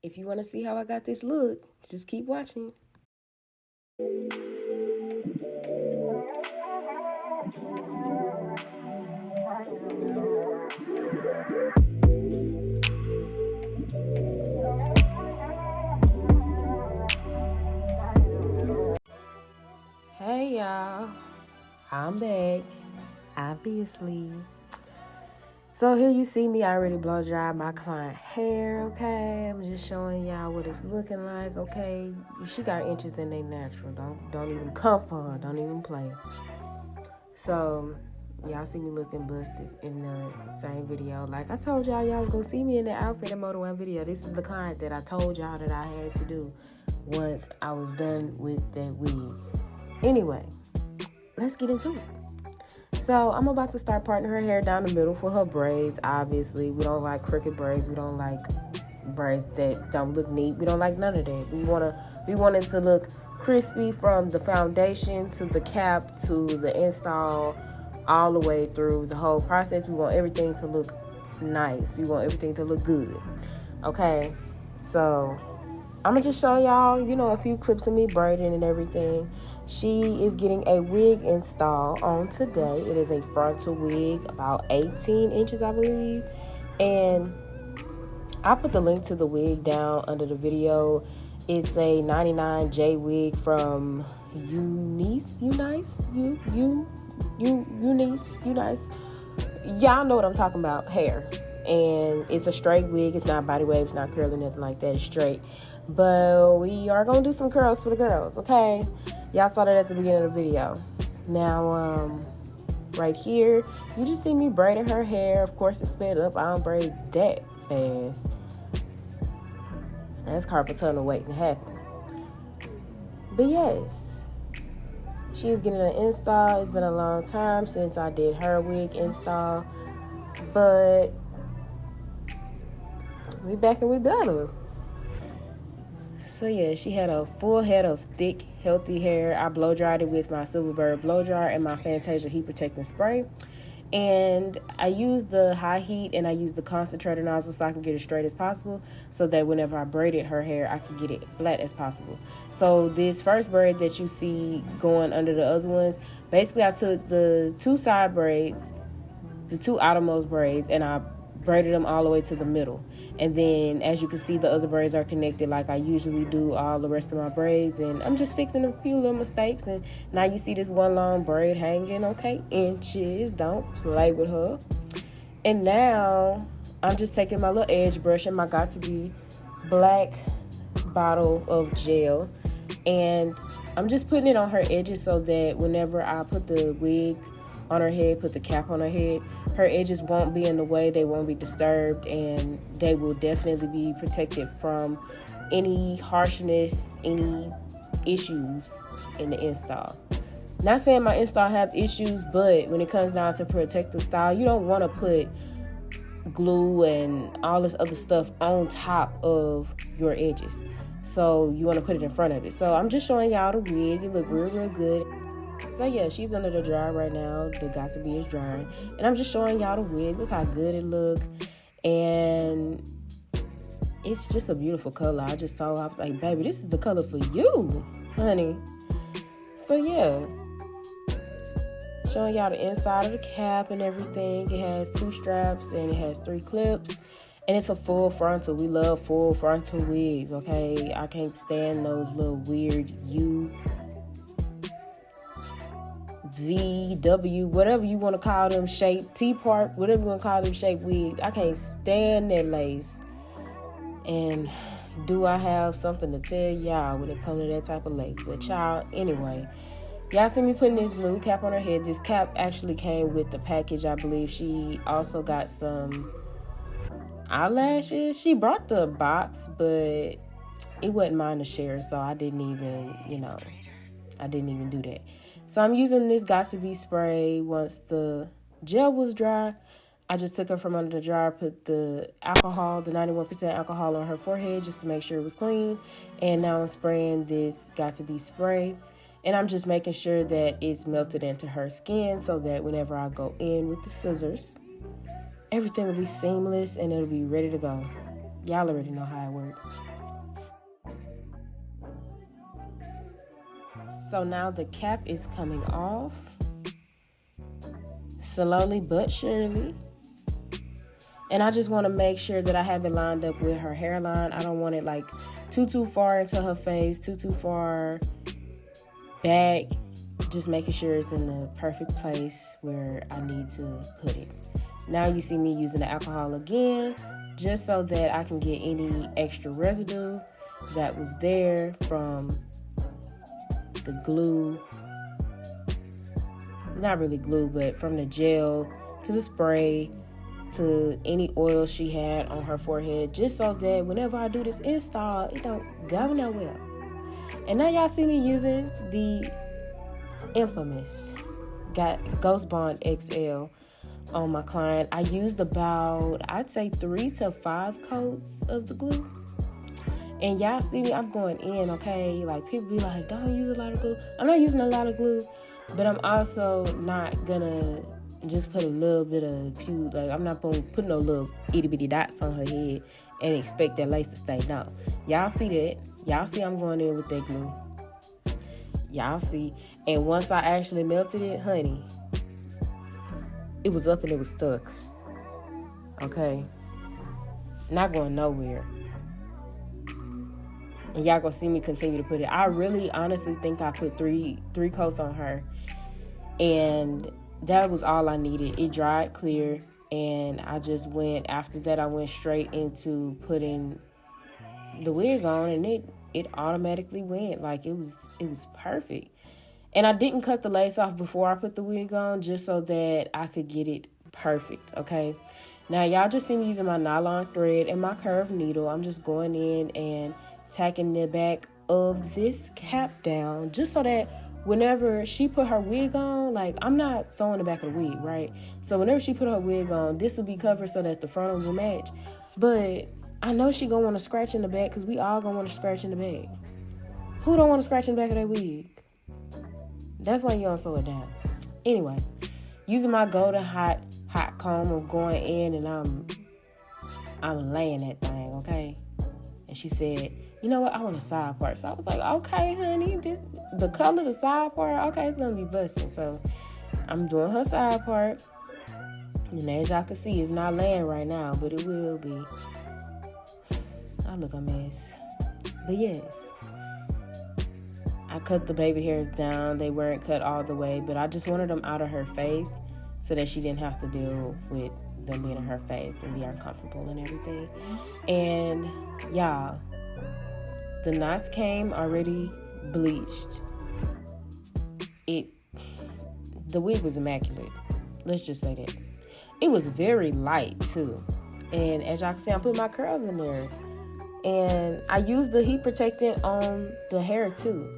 If you want to see how I got this look, just keep watching. Hey y'all, I'm back, obviously. So here you see me, I already blow dried my client hair, okay? I'm just showing y'all what it's looking like, okay? She got inches in they natural, don't even come for her, don't even play. So, y'all see me looking busted in the same video. Like I told y'all was gonna see me in the outfit in more than one video. This is the client that I told y'all that I had to do once I was done with that wig. Anyway, let's get into it. So I'm about to start parting her hair down the middle for her braids. Obviously, we don't like crooked braids. We don't like braids that don't look neat. We don't like none of that. We want it to look crispy from the foundation to the cap to the install, all the way through the whole process. We want everything to look nice. We want everything to look good. Okay, so I'm gonna just show y'all, a few clips of me braiding and everything. She is getting a wig install on today. It is a frontal wig, about 18 inches, I believe. And I put the link to the wig down under the video. It's a 99J wig from UNICE. Y'all know what I'm talking about, hair. And it's a straight wig. It's not body wave. It's not curly, nothing like that. It's straight. But we are going to do some curls for the girls, okay? Y'all saw that at the beginning of the video. Now, right here, you just see me braiding her hair. Of course, it's sped up. I don't braid that fast. That's carpal tunnel waiting to happen. But yes, she's getting an install. It's been a long time since I did her wig install. But we back and we better. So yeah, she had a full head of thick, healthy hair. I blow dried it with my Silverbird blow dryer and my Fantasia heat protecting spray. And I used the high heat and I used the concentrator nozzle so I can get it straight as possible, so that whenever I braided her hair, I could get it flat as possible. So this first braid that you see going under the other ones, basically I took the two side braids, the two outermost braids, and I braided them all the way to the middle. And then, as you can see, the other braids are connected like I usually do all the rest of my braids. And I'm just fixing a few little mistakes. And now you see this one long braid hanging, okay? Inches, don't play with her. And now, I'm just taking my little edge brush and my got-to-be black bottle of gel. And I'm just putting it on her edges so that whenever I put the wig on her head, put the cap on her head, her edges won't be in the way, they won't be disturbed, and they will definitely be protected from any harshness, any issues in the install. Not saying my install have issues, but when it comes down to protective style, you don't want to put glue and all this other stuff on top of your edges. So you want to put it in front of it. So I'm just showing y'all the wig. It look real, real good. So yeah, she's under the dryer right now. The got-to-be is drying. And I'm just showing y'all the wig. Look how good it look. And it's just a beautiful color. I just saw, I was like, baby, this is the color for you, honey. So yeah, showing y'all the inside of the cap and everything. It has 2 straps and it has 3 clips. And it's a full frontal. We love full frontal wigs, okay? I can't stand those little weird VW, whatever you want to call them, shape, T-part, whatever you want to call them, shape wigs. I can't stand that lace. And do I have something to tell y'all when it comes to that type of lace? But y'all, anyway, y'all see me putting this blue cap on her head. This cap actually came with the package, I believe. She also got some eyelashes. She brought the box, but it wasn't mine to share, so I didn't even, I didn't even do that. So I'm using this got-to-be spray. Once the gel was dry, I just took her from under the dryer, put the alcohol, the 91% alcohol on her forehead just to make sure it was clean. And now I'm spraying this got-to-be spray. And I'm just making sure that it's melted into her skin so that whenever I go in with the scissors, everything will be seamless and it'll be ready to go. Y'all already know how it works. So now the cap is coming off. Slowly but surely. And I just want to make sure that I have it lined up with her hairline. I don't want it like too far into her face, too far back. Just making sure it's in the perfect place where I need to put it. Now you see me using the alcohol again, just so that I can get any extra residue that was there from the glue. Not really glue, but from the gel to the spray to any oil she had on her forehead, just so that whenever I do this install, it don't go nowhere. And now y'all see me using the infamous GHOSTBOND XL on my client. I used about, I'd say 3 to 5 coats of the glue. And y'all see me, I'm going in, okay? Like, people be like, don't use a lot of glue. I'm not using a lot of glue, but I'm also not gonna just put a little bit of like, I'm not gonna put no little itty bitty dots on her head and expect that lace to stay. No. Y'all see that. Y'all see I'm going in with that glue. Y'all see. And once I actually melted it, honey, it was up and it was stuck. Okay? Not going nowhere. And y'all gonna see me continue to put it. I really honestly think I put three coats on her. And that was all I needed. It dried clear. And I just went, after that, I went straight into putting the wig on, and it automatically went. Like, it was perfect. And I didn't cut the lace off before I put the wig on, just so that I could get it perfect, okay? Now, y'all just see me using my nylon thread and my curved needle. I'm just going in and tacking the back of this cap down, just so that whenever she put her wig on, like, I'm not sewing the back of the wig, right? So whenever she put her wig on, this will be covered so that the frontal will match. But I know she gonna want to scratch in the back, because we all gonna want to scratch in the back. Who don't want to scratch in the back of their wig? That's why you don't sew it down. Anyway, using my golden hot comb, I'm going in and I'm laying that thing, okay? And she said, you know what, I want a side part. So I was like, okay, honey, the color, the side part, okay, it's gonna be busting. So I'm doing her side part. And as y'all can see, it's not laying right now, but it will be. I look a mess. But yes, I cut the baby hairs down. They weren't cut all the way, but I just wanted them out of her face so that she didn't have to deal with them being in her face and be uncomfortable and everything. And y'all, the knots came already bleached. The wig was immaculate. Let's just say that. It was very light too. And as y'all can see, I'm putting my curls in there. And I used the heat protectant on the hair too.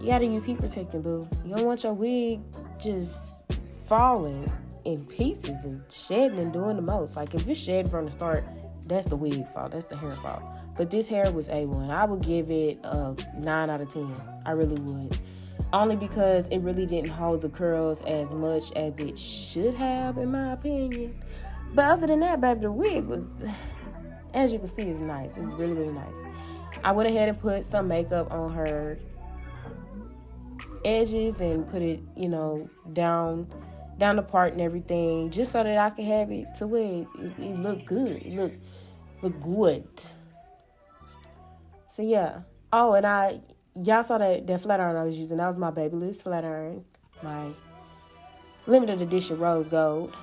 You gotta use heat protectant, boo. You don't want your wig just falling in pieces and shedding and doing the most. Like, if it's shedding from the start, that's the wig fault. That's the hair fault. But this hair was A1. I would give it a 9 out of 10. I really would. Only because it really didn't hold the curls as much as it should have, in my opinion. But other than that, baby, the wig was, as you can see, it's nice. It's really, really nice. I went ahead and put some makeup on her edges and put it, down the part and everything, just so that I could have it to where it looked good. It looked good. So yeah. Oh, and y'all saw that flat iron I was using. That was my Babyliss flat iron, my limited edition rose gold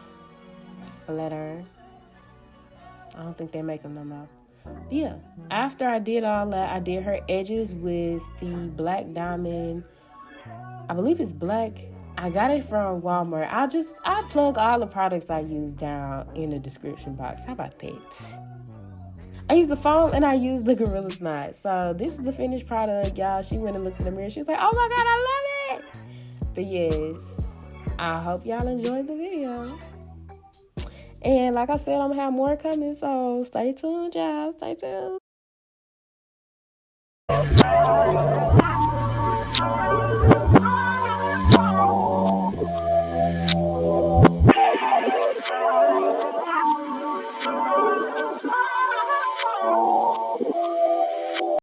flat iron. I don't think they make them no more. But yeah, after I did all that, I did her edges with the black diamond. I believe it's black. I got it from Walmart. I plug all the products I use down in the description box. How about that? I used the foam and I used the Gorilla Snot. So this is the finished product, y'all. She went and looked in the mirror. She was like, oh my God, I love it. But yes, I hope y'all enjoyed the video. And like I said, I'm going to have more coming. So stay tuned, y'all. Stay tuned.